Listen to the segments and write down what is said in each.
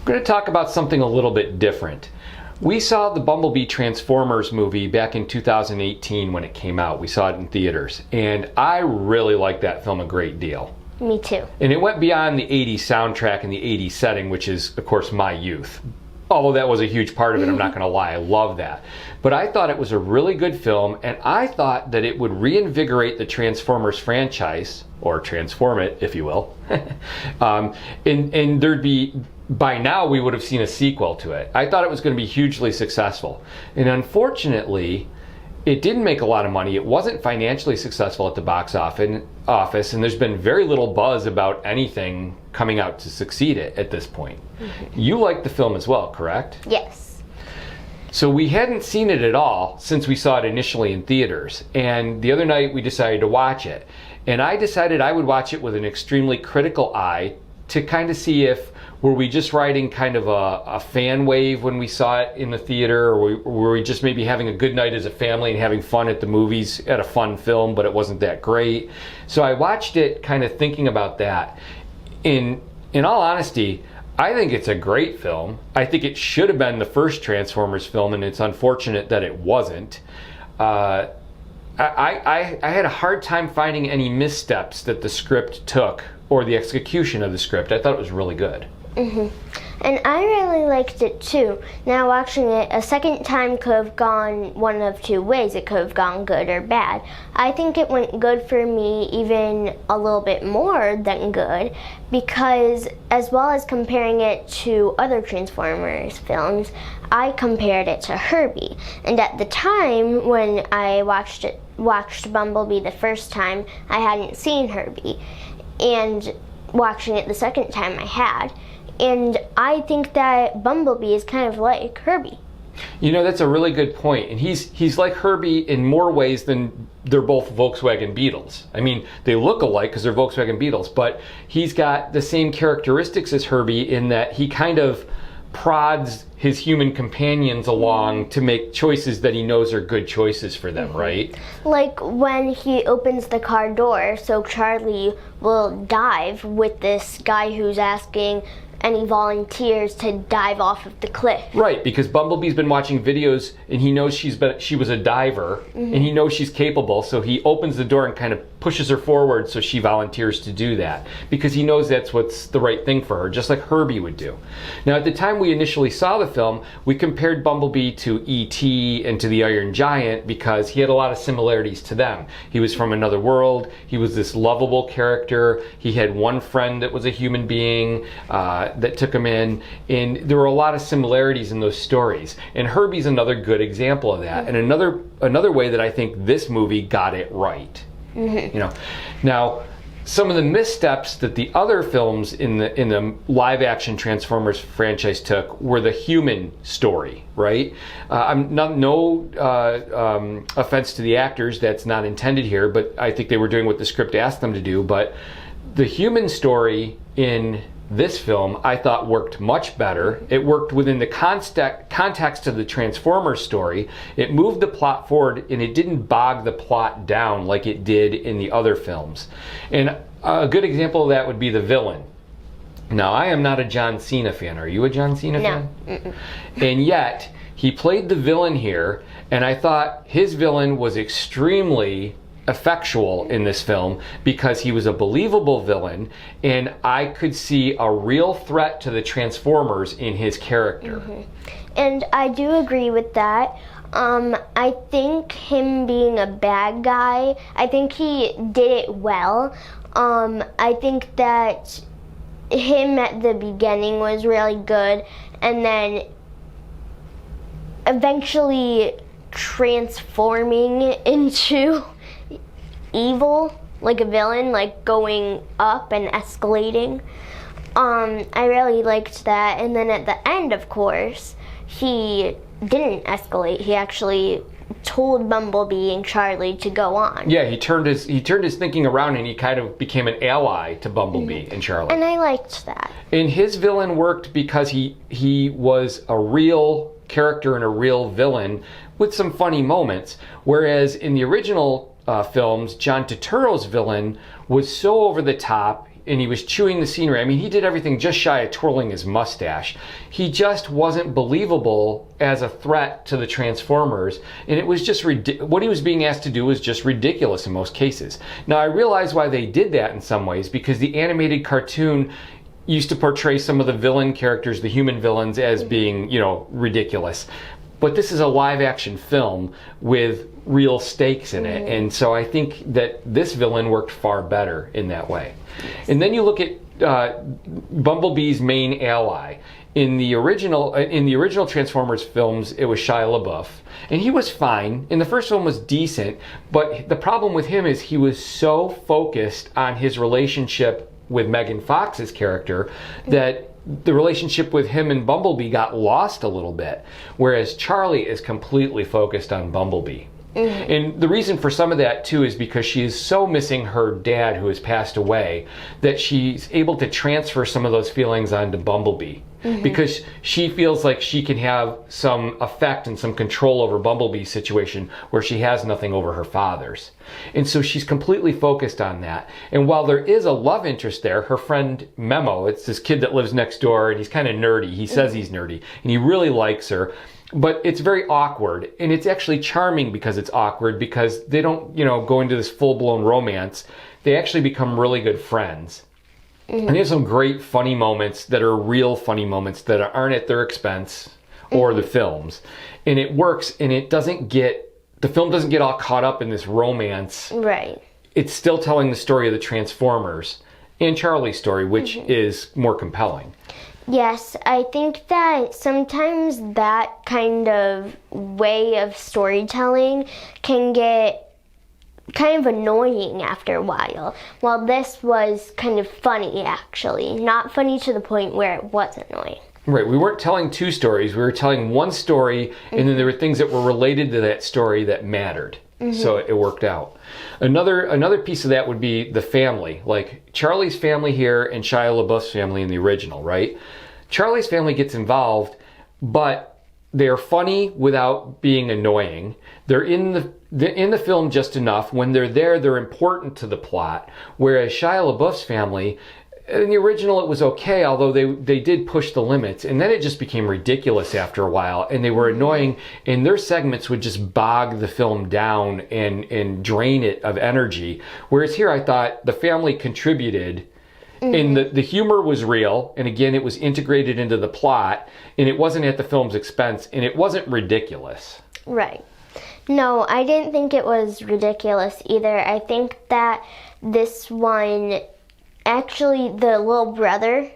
I'm going to talk about something a little bit different. We saw the Bumblebee Transformers movie back in 2018 when it came out. We saw it in theaters, and I really liked that film a great deal. Me too. And it went beyond the 80s soundtrack and the 80s setting, which is, of course, my youth. Although that was a huge part of it, I'm not going to lie, I love that. But I thought it was a really good film, and I thought that it would reinvigorate the Transformers franchise, or transform it, if you will. And there'd be, by now we would have seen a sequel to it. I thought it was going to be hugely successful. And unfortunately, it didn't make a lot of money. It wasn't financially successful at the box office, and there's been very little buzz about anything coming out to succeed at this point. Mm-hmm. You liked the film as well, correct? Yes. So we hadn't seen it at all since we saw it initially in theaters, and the other night we decided to watch it. And I decided I would watch it with an extremely critical eye to kind of see if were we just riding kind of a fan wave when we saw it in the theater, or were we just maybe having a good night as a family and having fun at the movies at a fun film, but it wasn't that great. So I watched it kind of thinking about that. In all honesty, I think it's a great film. I think it should have been the first Transformers film, and it's unfortunate that it wasn't. I had a hard time finding any missteps that the script took or the execution of the script. I thought it was really good. Mm-hmm. And I really liked it too. Now watching it a second time could have gone one of two ways. It could have gone good or bad. I think it went good for me, even a little bit more than good, because as well as comparing it to other Transformers films, I compared it to Herbie. And at the time when I watched Bumblebee the first time, I hadn't seen Herbie. And watching it the second time, I had. And I think that Bumblebee is kind of like Herbie. You know, that's a really good point. And he's like Herbie in more ways than they're both Volkswagen Beetles. I mean, they look alike because they're Volkswagen Beetles, but he's got the same characteristics as Herbie in that he kind of prods his human companions along to make choices that he knows are good choices for them, right? Like when he opens the car door, so Charlie will dive with this guy who's asking any volunteers to dive off of the cliff. Right, because Bumblebee's been watching videos and he knows she was a diver, and he knows she's capable, so he opens the door and kind of pushes her forward so she volunteers to do that because he knows that's what's the right thing for her, just like Herbie would do. Now, at the time we initially saw the film, we compared Bumblebee to E.T. and to the Iron Giant because he had a lot of similarities to them. He was from another world, he was this lovable character, he had one friend that was a human being that took him in, and there were a lot of similarities in those stories. And Herbie's another good example of that, and another way that I think this movie got it right. You know, now some of the missteps that the other films in the live action Transformers franchise took were the human story, right? I'm not offense to the actors, that's not intended here, but I think they were doing what the script asked them to do. But the human story in this film, I thought, worked much better. It worked within the context of the Transformers story. It moved the plot forward, and it didn't bog the plot down like it did in the other films. And a good example of that would be the villain. Now, I am not a John Cena fan. Are you a John Cena fan? No. And yet, he played the villain here, and I thought his villain was extremely effectual in this film because he was a believable villain, and I could see a real threat to the Transformers in his character. And I do agree with that. I think him being a bad guy, I think he did it well. I think that him at the beginning was really good, and then eventually transforming into evil, like a villain, like going up and escalating. I really liked that. And then at the end, of course, he didn't escalate. He actually told Bumblebee and Charlie to go on. Yeah, he turned his thinking around, and he kind of became an ally to Bumblebee and Charlie. And I liked that. And his villain worked because he was a real character and a real villain with some funny moments, whereas in the original films, John Turturro's villain was so over the top. and he was chewing the scenery. I mean, he did everything just shy of twirling his mustache. He just wasn't believable as a threat to the Transformers, and it was just what he was being asked to do was just ridiculous in most cases. Now, I realize why they did that in some ways, because the animated cartoon used to portray some of the villain characters, the human villains, as being, ridiculous. But this is a live-action film with real stakes in it, and so I think that this villain worked far better in that way. And then you look at Bumblebee's main ally. In the original Transformers films, it was Shia LaBeouf, and he was fine. And the first one was decent, but the problem with him is he was so focused on his relationship with Megan Fox's character that the relationship with him and Bumblebee got lost a little bit, whereas Charlie is completely focused on Bumblebee. And the reason for some of that too is because she is so missing her dad, who has passed away, that she's able to transfer some of those feelings onto Bumblebee. Because she feels like she can have some effect and some control over Bumblebee's situation where she has nothing over her father's. And so she's completely focused on that. And while there is a love interest there, her friend Memo, it's this kid that lives next door, and he's kind of nerdy. He says he's nerdy, and he really likes her. But it's very awkward, and it's actually charming because it's awkward, because they don't, go into this full-blown romance. They actually become really good friends. And they have some great funny moments that are real funny moments that aren't at their expense or the films. And it works, and the film doesn't get all caught up in this romance. Right. It's still telling the story of the Transformers and Charlie's story, which is more compelling. Yes, I think that sometimes that kind of way of storytelling can get kind of annoying after a while. While this was kind of funny, actually. Not funny to the point where it was annoying. Right, we weren't telling two stories, we were telling one story, and then there were things that were related to that story that mattered. So it worked out. Another piece of that would be the family. Like Charlie's family here and Shia LaBeouf's family in the original, right? Charlie's family gets involved, but they're funny without being annoying. They're in the film just enough. When they're there, they're important to the plot. Whereas Shia LaBeouf's family, in the original it was okay, although they did push the limits, and then it just became ridiculous after a while, and they were annoying, and their segments would just bog the film down and drain it of energy. Whereas here I thought the family contributed, and the humor was real, and again it was integrated into the plot, and it wasn't at the film's expense, and it wasn't ridiculous. Right. No, I didn't think it was ridiculous either. I think that this one, actually, the little brother,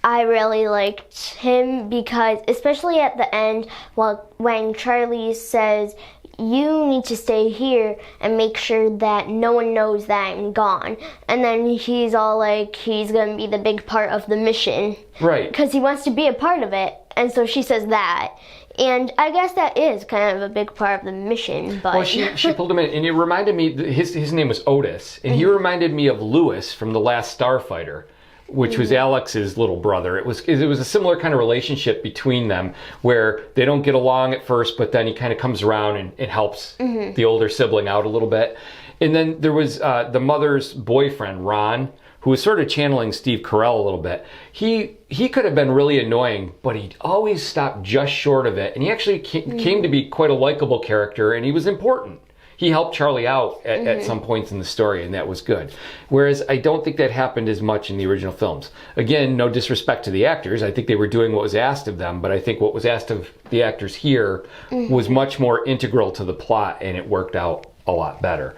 I really liked him because, especially at the end, when Charlie says, you need to stay here and make sure that no one knows that I'm gone. And then he's all like, he's going to be the big part of the mission. Right. Because he wants to be a part of it. And so she says that. And I guess that is kind of a big part of the mission, but... Well, she pulled him in, and it reminded me, his name was Otis, and he reminded me of Lewis from The Last Starfighter, which was Alex's little brother. It was a similar kind of relationship between them, where they don't get along at first, but then he kind of comes around and helps the older sibling out a little bit. And then there was the mother's boyfriend, Ron, who was sort of channeling Steve Carell a little bit. He could have been really annoying, but he always stopped just short of it. And he actually came to be quite a likable character, and he was important. He helped Charlie out at some points in the story, and that was good. Whereas I don't think that happened as much in the original films. Again, no disrespect to the actors. I think they were doing what was asked of them, but I think what was asked of the actors here was much more integral to the plot, and it worked out a lot better.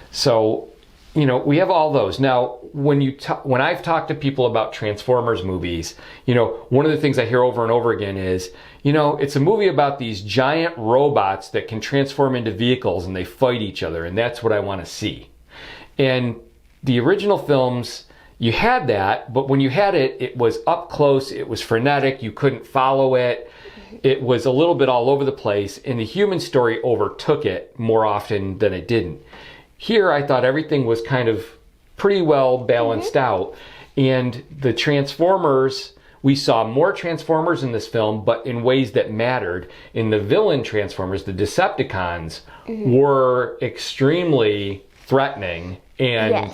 So, we have all those. Now, when I've talked to people about Transformers movies, one of the things I hear over and over again is, it's a movie about these giant robots that can transform into vehicles and they fight each other, and that's what I want to see. And the original films, you had that, but when you had it, it was up close, it was frenetic, you couldn't follow it, it was a little bit all over the place, and the human story overtook it more often than it didn't. Here, I thought everything was kind of pretty well balanced out. And the Transformers, we saw more Transformers in this film, but in ways that mattered. In the villain Transformers, the Decepticons, were extremely threatening and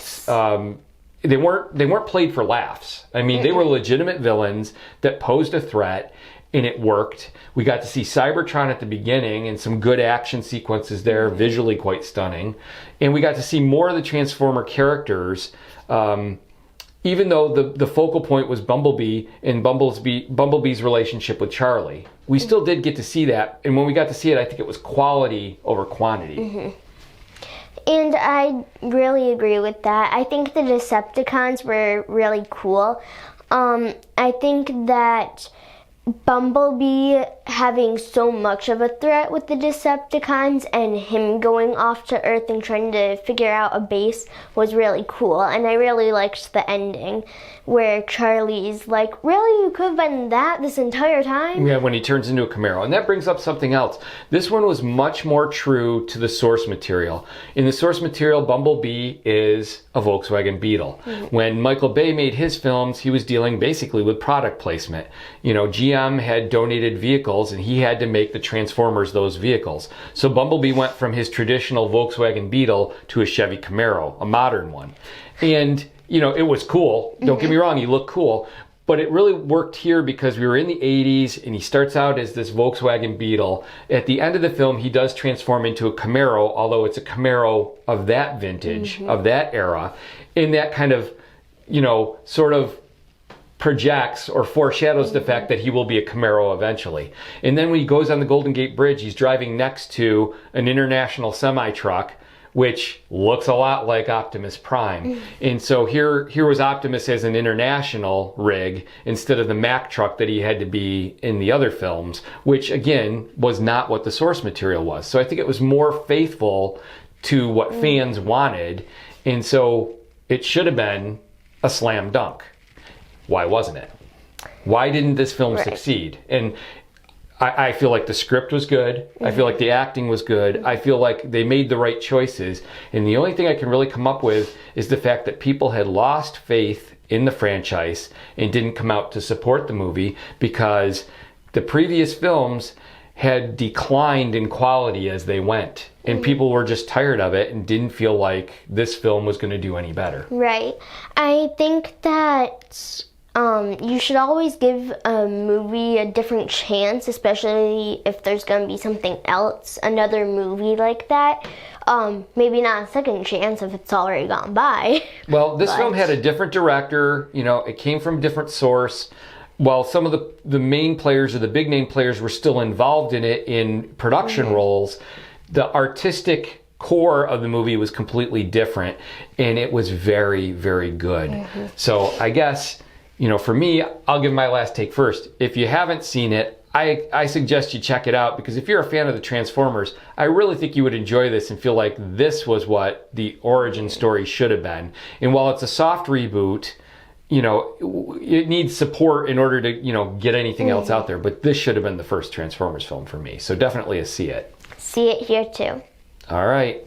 they weren't played for laughs. I mean, they were legitimate villains that posed a threat, and it worked. We got to see Cybertron at the beginning and some good action sequences there, visually quite stunning. And we got to see more of the Transformer characters, even though the focal point was Bumblebee and Bumblebee's relationship with Charlie. We still did get to see that, and when we got to see it, I think it was quality over quantity. And I really agree with that. I think the Decepticons were really cool. I think that Bumblebee having so much of a threat with the Decepticons and him going off to Earth and trying to figure out a base was really cool. And I really liked the ending where Charlie's like, really, you could have been that this entire time? Yeah, when he turns into a Camaro. And that brings up something else. This one was much more true to the source material. In the source material, Bumblebee is a Volkswagen Beetle. When Michael Bay made his films, he was dealing basically with product placement. You know, GM had donated vehicles and he had to make the Transformers those vehicles. So Bumblebee went from his traditional Volkswagen Beetle to a Chevy Camaro, a modern one. And you know, it was cool. Don't get me wrong, he looked cool. But it really worked here because we were in the 80s and he starts out as this Volkswagen Beetle. At the end of the film, he does transform into a Camaro, although it's a Camaro of that vintage, of that era. And that kind of, you know, sort of projects or foreshadows the fact that he will be a Camaro eventually. And then when he goes on the Golden Gate Bridge, he's driving next to an international semi-truck, which looks a lot like Optimus Prime. And so here was Optimus as an international rig instead of the Mack truck that he had to be in the other films, which again was not what the source material was. So I think it was more faithful to what fans wanted, and so it should have been a slam dunk. Why wasn't it? Why didn't this film succeed? And I feel like the script was good. I feel like the acting was good. I feel like they made the right choices. And the only thing I can really come up with is the fact that people had lost faith in the franchise and didn't come out to support the movie because the previous films had declined in quality as they went. And people were just tired of it and didn't feel like this film was going to do any better. Right. I think that you should always give a movie a different chance, especially if there's going to be something else, another movie like that. Maybe not a second chance if it's already gone by. Well, this film had a different director. You know, it came from a different source. While some of the main players or the big name players were still involved in it in production roles, the artistic core of the movie was completely different, and it was very, very good. So I guess, you know, for me, I'll give my last take first. If you haven't seen it, I suggest you check it out, because if you're a fan of the Transformers, I really think you would enjoy this and feel like this was what the origin story should have been. And while it's a soft reboot, you know, it needs support in order to, you know, get anything else out there. But this should have been the first Transformers film for me. So definitely a see it. See it here too. All right.